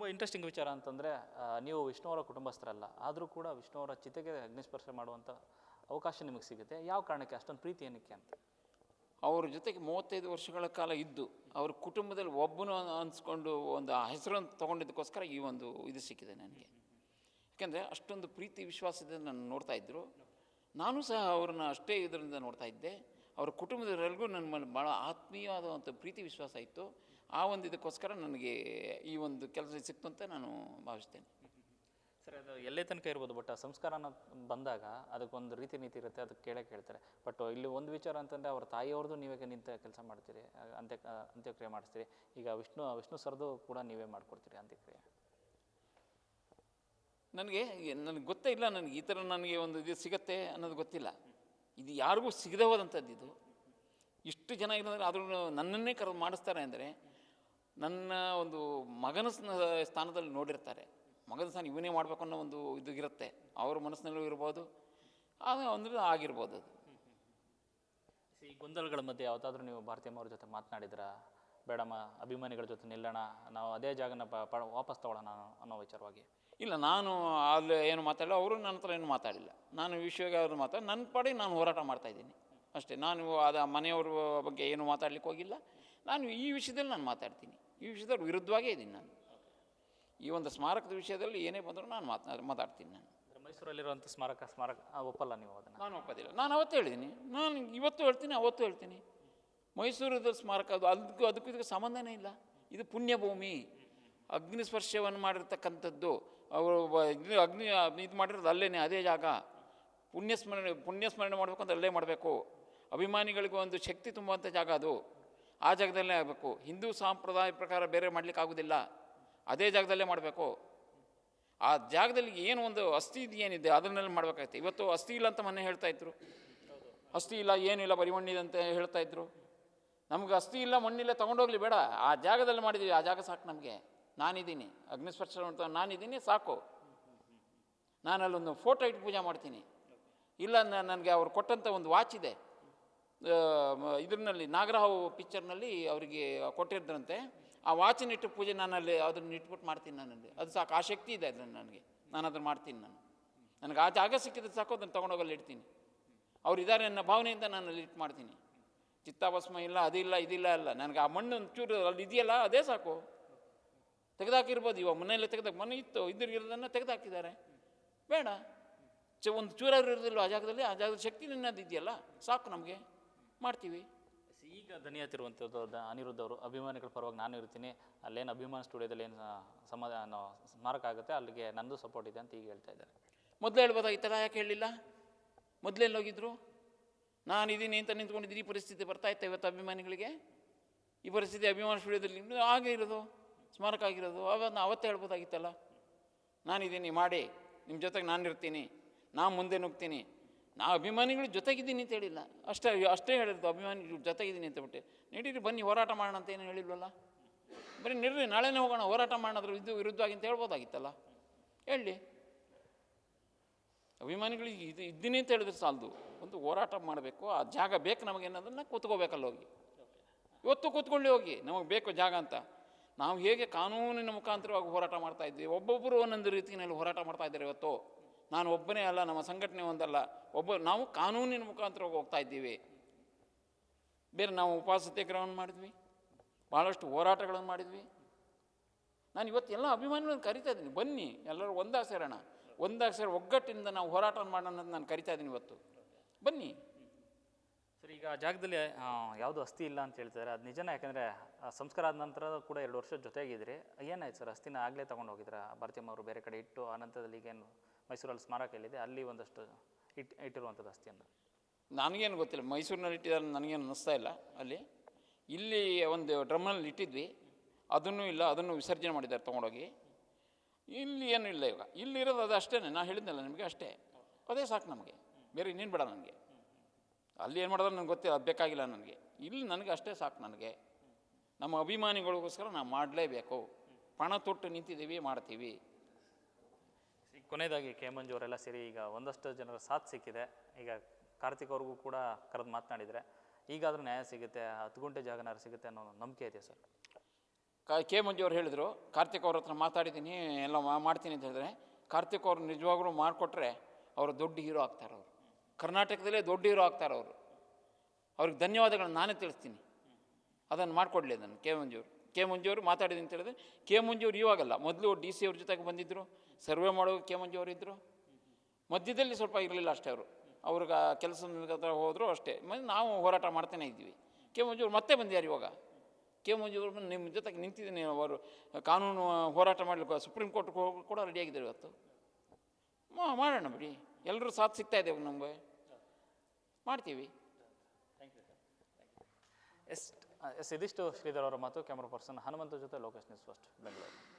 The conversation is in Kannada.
ತುಂಬ ಇಂಟ್ರೆಸ್ಟಿಂಗ್ ವಿಚಾರ ಅಂತಂದರೆ ನೀವು ವಿಷ್ಣು ಅವರ ಕುಟುಂಬಸ್ಥರಲ್ಲ, ಆದರೂ ಕೂಡ ವಿಷ್ಣು ಅವರ ಚಿತೆಗೆ ಅಗ್ನಿಸ್ಪರ್ಶ ಮಾಡುವಂಥ ಅವಕಾಶ ನಿಮಗೆ ಸಿಗುತ್ತೆ. ಯಾವ ಕಾರಣಕ್ಕೆ, ಅಷ್ಟೊಂದು ಪ್ರೀತಿ ಏನಕ್ಕೆ ಅಂತ? ಅವ್ರ ಜೊತೆಗೆ 35 ವರ್ಷಗಳ ಕಾಲ ಇದ್ದು ಅವ್ರ ಕುಟುಂಬದಲ್ಲಿ ಒಬ್ಬನು ಅನಿಸ್ಕೊಂಡು ಒಂದು ಹೆಸರನ್ನು ತೊಗೊಂಡಿದ್ದಕ್ಕೋಸ್ಕರ ಈ ಒಂದು ಇದು ಸಿಕ್ಕಿದೆ ನನಗೆ. ಯಾಕೆಂದರೆ ಅಷ್ಟೊಂದು ಪ್ರೀತಿ ವಿಶ್ವಾಸದಿಂದ ನಾನು ನೋಡ್ತಾ ಇದ್ದರು. ನಾನು ಸಹ ಅವ್ರನ್ನ ಅಷ್ಟೇ ಇದರಿಂದ ನೋಡ್ತಾ ಇದ್ದೆ. ಅವ್ರ ಕುಟುಂಬದವರೆಲ್ಲರಿಗೂ ನನ್ನ ಮೇಲೆ ಭಾಳ ಆತ್ಮೀಯವಾದಂಥ ಪ್ರೀತಿ ವಿಶ್ವಾಸ ಇತ್ತು. ಆ ಒಂದು ಇದಕ್ಕೋಸ್ಕರ ನನಗೆ ಈ ಒಂದು ಕೆಲಸ ಸಿಕ್ತು ಅಂತ ನಾನು ಭಾವಿಸ್ತೇನೆ. ಸರ್, ಅದು ಎಲ್ಲೇ ತನಕ ಇರ್ಬೋದು, ಬಟ್ ಆ ಸಂಸ್ಕಾರನ ಬಂದಾಗ ಅದಕ್ಕೊಂದು ರೀತಿ ನೀತಿ ಇರುತ್ತೆ, ಅದಕ್ಕೆ ಕೇಳ್ತಾರೆ. ಬಟ್ ಇಲ್ಲಿ ಒಂದು ವಿಚಾರ ಅಂತಂದರೆ ಅವ್ರ ತಾಯಿಯವ್ರದ್ದು ನೀವೇ ನಿಂತ ಕೆಲಸ ಮಾಡ್ತೀರಿ, ಅಂತ್ಯಕ್ರಿಯೆ ಮಾಡಿಸ್ತೀರಿ. ಈಗ ವಿಷ್ಣು ಸರ್ದು ಕೂಡ ನೀವೇ ಮಾಡಿಕೊಡ್ತೀರಿ ಅಂತ್ಯಕ್ರಿಯೆ. ನನಗೆ ಗೊತ್ತೇ ಇಲ್ಲ, ನನಗೆ ಈ ಥರ ನನಗೆ ಒಂದು ಇದು ಸಿಗತ್ತೆ ಅನ್ನೋದು ಗೊತ್ತಿಲ್ಲ. ಇದು ಯಾರಿಗೂ ಸಿಗದೆ ಹೋದಂಥದ್ದು. ಇದು ಇಷ್ಟು ಜನ ಇರೋದ್ರೆ ಆದರೂ ನನ್ನನ್ನೇ ಕರೆದು ಮಾಡಿಸ್ತಾರೆ ಅಂದರೆ ನನ್ನ ಒಂದು ಮಗನ ಸ್ಥಾನದಲ್ಲಿ ನೋಡಿರ್ತಾರೆ. ಮಗನ ಸ್ಥಾನ ಇವನೇ ಮಾಡಬೇಕು ಅನ್ನೋ ಒಂದು ಇದು ಇರುತ್ತೆ ಅವ್ರ ಮನಸ್ಸಿನಲ್ಲೂ ಇರ್ಬೋದು, ಅಂದರೆ ಆಗಿರ್ಬೋದು. ಅದು ಈ ಗೊಂದಲಗಳ ಮಧ್ಯೆ ಯಾವುದಾದ್ರೂ ನೀವು ಭಾರತೀಯಮ್ಮವ್ರ ಜೊತೆ ಮಾತನಾಡಿದ್ರಾ, ಬೇಡಮ್ಮ ಅಭಿಮಾನಿಗಳ ಜೊತೆ ನಿಲ್ಲೋಣ, ನಾವು ಅದೇ ಜಾಗನ ವಾಪಸ್ ತಗೊಳ್ಳೋಣ ಅನ್ನೋ ವಿಚಾರವಾಗಿ? ಇಲ್ಲ, ನಾನು ಅಲ್ಲಿ ಏನು ಮಾತಾಡಿಲ್ಲ, ಅವರು ನನ್ನ ಹತ್ರ ಏನು ಮಾತಾಡಿಲ್ಲ. ನಾನು ಈ ವಿಷಯವಾಗಿ ಅವ್ರು ನನ್ನ ಪಾಡಿಗೆ ನಾನು ಹೋರಾಟ ಮಾಡ್ತಾಯಿದ್ದೀನಿ ಅಷ್ಟೇ. ನಾನು ಮನೆಯವ್ರ ಬಗ್ಗೆ ಏನು ಮಾತಾಡ್ಲಿಕ್ಕೆ ಹೋಗಿಲ್ಲ. ನಾನು ಈ ವಿಷಯದಲ್ಲಿ ನಾನು ಮಾತಾಡ್ತೀನಿ, ಈ ವಿಷಯದಲ್ಲಿ ವಿರುದ್ಧವಾಗೇ ಇದ್ದೀನಿ. ನಾನು ಈ ಒಂದು ಸ್ಮಾರಕದ ವಿಷಯದಲ್ಲಿ ಏನೇ ಬಂದರೂ ನಾನು ಮಾತಾಡ್ತೀನಿ. ನಾನು ಮೈಸೂರಲ್ಲಿರುವಂಥ ಸ್ಮಾರಕ ಒಪ್ಪಲ್ಲ ನೀವು ಅದನ್ನು? ನಾನು ಒಪ್ಪೋದಿಲ್ಲ. ನಾನು ಅವತ್ತು ಹೇಳಿದ್ದೀನಿ, ನಾನು ಇವತ್ತು ಹೇಳ್ತೀನಿ, ಅವತ್ತು ಹೇಳ್ತೀನಿ. ಮೈಸೂರದ ಸ್ಮಾರಕ ಅದಕ್ಕೂ ಇದಕ್ಕೆ ಸಂಬಂಧನೇ ಇಲ್ಲ. ಇದು ಪುಣ್ಯಭೂಮಿ. ಅಗ್ನಿಸ್ಪರ್ಶವನ್ನು ಮಾಡಿರ್ತಕ್ಕಂಥದ್ದು ಅವರು ಅಗ್ನಿ ಇದು ಮಾಡಿರೋದು ಅಲ್ಲೇ, ಅದೇ ಜಾಗ. ಪುಣ್ಯಸ್ಮರಣೆ ಮಾಡಬೇಕು ಅಂತ ಅಲ್ಲೇ ಮಾಡಬೇಕು. ಅಭಿಮಾನಿಗಳಿಗೂ ಒಂದು ಶಕ್ತಿ ತುಂಬುವಂಥ ಜಾಗ ಅದು. ಆ ಜಾಗದಲ್ಲೇ ಆಗಬೇಕು. ಹಿಂದೂ ಸಂಪ್ರದಾಯ ಪ್ರಕಾರ ಬೇರೆ ಮಾಡಲಿಕ್ಕೆ ಆಗೋದಿಲ್ಲ, ಅದೇ ಜಾಗದಲ್ಲೇ ಮಾಡಬೇಕು. ಆ ಜಾಗದಲ್ಲಿ ಏನು ಒಂದು ಅಸ್ಥಿ ಏನಿದೆ ಅದನ್ನೆಲ್ಲ ಮಾಡಬೇಕಾಗುತ್ತೆ. ಇವತ್ತು ಅಸ್ಥಿ ಇಲ್ಲ ಅಂತ ಮೊನ್ನೆ ಹೇಳ್ತಾಯಿದ್ರು. ಅಸ್ಥಿ ಇಲ್ಲ, ಏನಿಲ್ಲ, ಬರಿ ಮಣ್ಣಿದೆ ಅಂತ ಹೇಳ್ತಾಯಿದ್ರು. ನಮ್ಗೆ ಅಸ್ಥಿ ಇಲ್ಲ, ಮಣ್ಣಿಲ್ಲ, ತೊಗೊಂಡೋಗ್ಲಿ ಬೇಡ, ಆ ಜಾಗದಲ್ಲಿ ಮಾಡಿದ್ದೀವಿ, ಆ ಜಾಗ ಸಾಕು ನಮಗೆ. ನಾನಿದ್ದೀನಿ, ಅಗ್ನಿಸ್ಪರ್ಶ ಅಂತ ನಾನಿದ್ದೀನಿ, ಸಾಕು. ನಾನಲ್ಲೊಂದು ಫೋಟೋ ಇಟ್ಟು ಪೂಜೆ ಮಾಡ್ತೀನಿ. ಇಲ್ಲ, ನನಗೆ ಅವ್ರು ಕೊಟ್ಟಂಥ ಒಂದು ವಾಚ್ ಇದೆ, ಇದರಲ್ಲಿ ನಾಗರಹಾವು ಪಿಕ್ಚರ್ನಲ್ಲಿ ಅವರಿಗೆ ಕೊಟ್ಟಿದ್ರಂತೆ. ಆ ವಾಚಿನಿಟ್ಟು ಪೂಜೆ ನಾನಲ್ಲಿ ಅದನ್ನು ಇಟ್ಬಿಟ್ಟು ಮಾಡ್ತೀನಿ. ನನ್ನಲ್ಲಿ ಅದು ಸಾಕು, ಆ ಶಕ್ತಿ ಇದೆ ಅದನ್ನು ನನಗೆ. ನಾನು ಅದನ್ನು ಮಾಡ್ತೀನಿ. ನನಗೆ ಆ ಜಾಗ ಸಿಕ್ಕಿದ್ರೆ ಸಾಕು, ಅದನ್ನು ತೊಗೊಂಡೋಗಲ್ಲಿ ಇಡ್ತೀನಿ. ಅವ್ರು ಇದ್ದಾರೆ ಅನ್ನೋ ಭಾವನೆಯಿಂದ ನಾನು ಅಲ್ಲಿ ಇಟ್ಟು ಮಾಡ್ತೀನಿ. ಚಿತ್ತಾಭಸ್ಮ ಇಲ್ಲ, ಅದಿಲ್ಲ, ಇದಿಲ್ಲ ಅಲ್ಲ, ನನಗೆ ಆ ಮಣ್ಣು ಚೂರು ಅಲ್ಲಿ ಇದೆಯಲ್ಲ ಅದೇ ಸಾಕು. ತೆಗೆದಾಕಿರ್ಬೋದು, ಇವಾಗ ಮನೆಯಲ್ಲೇ ಮನೆ ಇತ್ತು, ಇರೋದನ್ನು ತೆಗೆದಾಕಿದ್ದಾರೆ, ಬೇಡ. ಒಂದು ಚೂರಾರು ಇರೋದಿಲ್ಲ ಆ ಜಾಗದಲ್ಲಿ, ಆ ಜಾಗದ ಶಕ್ತಿ ನನ್ನದು ಇದೆಯಲ್ಲ, ಸಾಕು, ನಮಗೆ ಮಾಡ್ತೀವಿ. ಈಗ ದನಿಯಾತಿರುವಂಥದ್ದು ಅನಿರುದ್ಧ ಅವರು ಅಭಿಮಾನಿಗಳ ಪರವಾಗಿ ನಾನು ಇರ್ತೀನಿ, ಅಲ್ಲೇನು ಅಭಿಮಾನ ಸ್ಟುಡಿಯೋದಲ್ಲಿ ಏನು ಸ್ಮಾರಕ ಆಗುತ್ತೆ ಅಲ್ಲಿಗೆ ನಂದು ಸಪೋರ್ಟ್ ಇದೆ ಅಂತ ಈಗ ಹೇಳ್ತಾ ಇದ್ದಾರೆ. ಮೊದಲು ಹೇಳ್ಬೋದಾಗಿತ್ತಲ್ಲ, ಯಾಕೆ ಹೇಳಲಿಲ್ಲ? ಮೊದಲೆಲ್ಲಿ ಹೋಗಿದ್ರು? ನಾನಿದ್ದೀನಿ ಅಂತ ನಿಂತ್ಕೊಂಡಿದ್ದೀನಿ. ಈ ಪರಿಸ್ಥಿತಿ ಬರ್ತಾ ಇತ್ತು ಇವತ್ತು ಅಭಿಮಾನಿಗಳಿಗೆ. ಈ ಪರಿಸ್ಥಿತಿ ಅಭಿಮಾನ ಸ್ಟುಡಿಯೋದಲ್ಲಿ ಹಾಗೆ ಇರೋದು, ಸ್ಮಾರಕ ಆಗಿರೋದು. ಅವಾಗ ಅವತ್ತೇ ಹೇಳ್ಬೋದಾಗಿತ್ತಲ್ಲ, ನಾನಿದ್ದೀನಿ, ಮಾಡಿ, ನಿಮ್ಮ ಜೊತೆಗೆ ನಾನು ಇರ್ತೀನಿ, ನಾನು ಮುಂದೆ ನುಗ್ತೀನಿ, ನಾ ಅಭಿಮಾನಿಗಳ ಜೊತೆಗಿದ್ದೀನಿ ಅಂತ ಹೇಳಿಲ್ಲ. ಅಷ್ಟೇ ಹೇಳಿರೋದು, ಅಭಿಮಾನಿಗಳ ಜೊತೆಗಿದ್ದೀನಿ ಅಂತ ಬಿಟ್ಟೆ. ನಡೀರಿ, ಬನ್ನಿ ಹೋರಾಟ ಮಾಡೋಣ ಅಂತ ಏನು ಹೇಳಿಲ್ವಲ್ಲ. ಬರೀ ನಡೀರಿ, ನಾಳೆನೇ ಹೋಗೋಣ, ಹೋರಾಟ ಮಾಡೋದ್ರ ಇದು ವಿರುದ್ಧವಾಗಿ ಅಂತ ಹೇಳ್ಬೋದಾಗಿತ್ತಲ್ಲ, ಹೇಳಿ. ಅಭಿಮಾನಿಗಳಿಗೆ ಇದ್ದೀನಿ ಅಂತ ಹೇಳಿದ್ರೆ ಸಾಲದು, ಒಂದು ಹೋರಾಟ ಮಾಡಬೇಕು. ಆ ಜಾಗ ಬೇಕು ನಮಗೆ ಅನ್ನೋದನ್ನು ಕೂತ್ಕೋಬೇಕಲ್ಲ ಹೋಗಿ. ಇವತ್ತು ಕೂತ್ಕೊಳ್ಳಿ ಹೋಗಿ, ನಮಗೆ ಬೇಕು ಜಾಗ ಅಂತ. ನಾವು ಹೇಗೆ ಕಾನೂನಿನ ಮುಖಾಂತರವಾಗಿ ಹೋರಾಟ ಮಾಡ್ತಾ ಇದ್ವಿ, ಒಬ್ಬೊಬ್ಬರು ಒಂದೊಂದು ರೀತಿಯಲ್ಲಿ ಹೋರಾಟ ಮಾಡ್ತಾ ಇದ್ದಾರೆ. ಇವತ್ತು ನಾನು ಒಬ್ಬನೇ ಅಲ್ಲ, ನಮ್ಮ ಸಂಘಟನೆ ಒಂದಲ್ಲ, ನಾವು ಕಾನೂನಿನ ಮುಖಾಂತರವಾಗಿ ಹೋಗ್ತಾ ಇದ್ದೀವಿ. ಬೇರೆ ನಾವು ಉಪವಾಸ ಸತ್ಯಾಗ್ರಹವನ್ನು ಮಾಡಿದ್ವಿ, ಭಾಳಷ್ಟು ಹೋರಾಟಗಳನ್ನು ಮಾಡಿದ್ವಿ. ನಾನು ಇವತ್ತು ಎಲ್ಲ ಅಭಿಮಾನಿಗಳನ್ನು ಕರಿತಾ ಇದ್ದೀನಿ, ಬನ್ನಿ ಎಲ್ಲರೂ ಒಂದಾಗಿ ಸೇರೋಣ, ಒಂದಾಗಿ ಸೇರಿ ಒಗ್ಗಟ್ಟಿನಿಂದ ನಾವು ಹೋರಾಟ ಮಾಡೋಣ ಅಂತ ನಾನು ಕರಿತಾ ಇದ್ದೀನಿ. ಇವತ್ತು ಬನ್ನಿ. ಸರ್, ಈಗ ಆ ಜಾಗದಲ್ಲಿ ಯಾವುದು ಅಸ್ಥಿ ಇಲ್ಲ ಅಂತ ಹೇಳ್ತಾರೆ, ಅದು ನಿಜನೇ? ಯಾಕೆಂದರೆ ಸಂಸ್ಕಾರ ಆದ ನಂತರ ಕೂಡ 2 ವರ್ಷದ ಜೊತೆಗಿದ್ರಿ. ಏನಾಯ್ತು ಸರ್, ಅಸ್ಥಿನ ಆಗಲೇ ತೊಗೊಂಡು ಹೋಗಿದ್ರ ಭಾರತೀಯಮ್ಮ ಅವರು ಬೇರೆ ಕಡೆ ಇಟ್ಟು, ಆನಂತರದಲ್ಲಿ ಈಗೇನು ಮೈಸೂರಲ್ಲಿ ಸ್ಮಾರಕ ಎಲ್ಲಿದೆ ಅಲ್ಲಿ ಒಂದಷ್ಟು ಇಟ್ಟಿರುವಂಥದ್ದು ಅಸ್ಥಿಯನ್ನು? ನನಗೇನು ಗೊತ್ತಿಲ್ಲ, ಮೈಸೂರಿನಲ್ಲಿ ಇಟ್ಟಿದ್ದಾರೆ ನನಗೇನು ಅನ್ನಿಸ್ತಾ ಇಲ್ಲ. ಇಲ್ಲಿ ಒಂದು ಡ್ರಮ್ನಲ್ಲಿ ಇಟ್ಟಿದ್ವಿ, ಅದನ್ನೂ ಇಲ್ಲ, ಅದನ್ನು ವಿಸರ್ಜನೆ ಮಾಡಿದ್ದಾರೆ ತೊಗೊಂಡೋಗಿ. ಇಲ್ಲಿ ಏನೂ ಇಲ್ಲ. ಇವಾಗ ಇಲ್ಲಿರೋದು ಅದು ಅಷ್ಟೇ, ನಾನು ಹೇಳಿದ್ನಲ್ಲ ನಿಮಗೆ, ಅಷ್ಟೇ, ಅದೇ ಸಾಕು ನಮಗೆ, ಬೇರೆ ಇನ್ನೇನು ಬೇಡ ನನಗೆ. ಅಲ್ಲಿ ಏನು ಮಾಡೋದು ನನಗೆ ಗೊತ್ತಿಲ್ಲ, ಅದು ಬೇಕಾಗಿಲ್ಲ ನನಗೆ. ಇಲ್ಲಿ ನನಗೆ ಅಷ್ಟೇ ಸಾಕು. ನನಗೆ ನಮ್ಮ ಅಭಿಮಾನಿಗಳಿಗೋಸ್ಕರ ನಾವು ಮಾಡಲೇಬೇಕು, ಪಣ ತೊಟ್ಟು ನಿಂತಿದ್ದೀವಿ, ಮಾಡ್ತೀವಿ. ಕೊನೆಯದಾಗಿ ಕೆ ಮಂಜು ಅವರೆಲ್ಲ ಸೇರಿ ಈಗ ಒಂದಷ್ಟು ಜನರ ಸಾಥ್ ಸಿಕ್ಕಿದೆ. ಈಗ ಕಾರ್ತಿಕ್ ಅವ್ರಿಗೂ ಕೂಡ ಕರೆದು ಮಾತನಾಡಿದರೆ ಈಗಾದರೂ ನ್ಯಾಯ ಸಿಗುತ್ತೆ, 10 ಗುಂಟೆ ಜಾಗನಾರು ಸಿಗುತ್ತೆ ಅನ್ನೋ ನಂಬಿಕೆ ಇದೆ ಸರ್? ಕೆ ಮಂಜು ಅವ್ರು ಹೇಳಿದರು, ಕಾರ್ತಿಕ್ ಅವ್ರ ಹತ್ರ ಮಾತಾಡಿದ್ದೀನಿ, ಎಲ್ಲ ಮಾಡ್ತೀನಿ ಅಂತ ಹೇಳಿದ್ರೆ, ಕಾರ್ತಿಕ್ ಅವ್ರು ನಿಜವಾಗ್ಲೂ ಮಾಡಿಕೊಟ್ರೆ ಅವರು ದೊಡ್ಡ ಹೀರೋ ಆಗ್ತಾರೆ. ಅವರು ಕರ್ನಾಟಕದಲ್ಲೇ ದೊಡ್ಡ ಹೀರೋ ಆಗ್ತಾರೆ. ಅವ್ರಿಗೆ ಧನ್ಯವಾದಗಳನ್ನ ನಾನೇ ತಿಳಿಸ್ತೀನಿ. ಅದನ್ನು ಮಾಡಿಕೊಡ್ಲಿ ಅದನ್ನು ಕೆ ಮಂಜುವರು ಮಾತಾಡಿದ್ದೀನಿ ಅಂತ ಹೇಳಿದ್ರೆ, ಕೆ ಮಂಜುವ್ರು ಇವಾಗಲ್ಲ, ಮೊದಲು ಡಿ ಸಿ ಅವ್ರ ಜೊತೆಗೆ ಬಂದಿದ್ದರು, ಸರ್ವೆ ಮಾಡೋ ಕೆ ಮಂಜುವರು ಇದ್ದರು. ಮಧ್ಯದಲ್ಲಿ ಸ್ವಲ್ಪ ಇರಲಿಲ್ಲ ಅಷ್ಟೇ. ಅವ್ರಿಗೆ ಕೆಲಸದ ಹತ್ರ ಹೋದರು ಅಷ್ಟೇ. ನಾವು ಹೋರಾಟ ಮಾಡ್ತಾನೆ ಇದ್ವಿ. ಕೆ ಮಂಜುವ್ರು ಮತ್ತೆ ಬಂದಿದ್ದಾರೆ ಇವಾಗ. ಕೆ ಮಂಜುವ್ರು ನಿಮ್ಮ ಜೊತೆಗೆ ನಿಂತಿದ್ದೀನಿ. ಅವರು ಕಾನೂನು ಹೋರಾಟ ಮಾಡಲಿಕ್ಕೆ ಸುಪ್ರೀಂ ಕೋರ್ಟ್ಗೆ ಹೋಗಿ ಕೂಡ ರೆಡಿಯಾಗಿದ್ದಾರೆ ಇವತ್ತು. ಮಾಡೋಣ ಬಿಡಿ, ಎಲ್ಲರೂ ಸಾಥ್ ಸಿಗ್ತಾ ಇದ್ದೇವೆ ನಮಗೆ, ಮಾಡ್ತೀವಿ. ಎಸ್ ಇದಿಷ್ಟು ಶ್ರೀಧರ್ ಅವರ ಮಾತು. ಕ್ಯಾಮ್ರಾ ಪರ್ಸನ್ ಹನುಮಂತ ಜೊತೆ ಲೋಕೇಶ್ ನ್ಯೂಸ್ ಫಸ್ಟ್, ಬೆಂಗಳೂರು.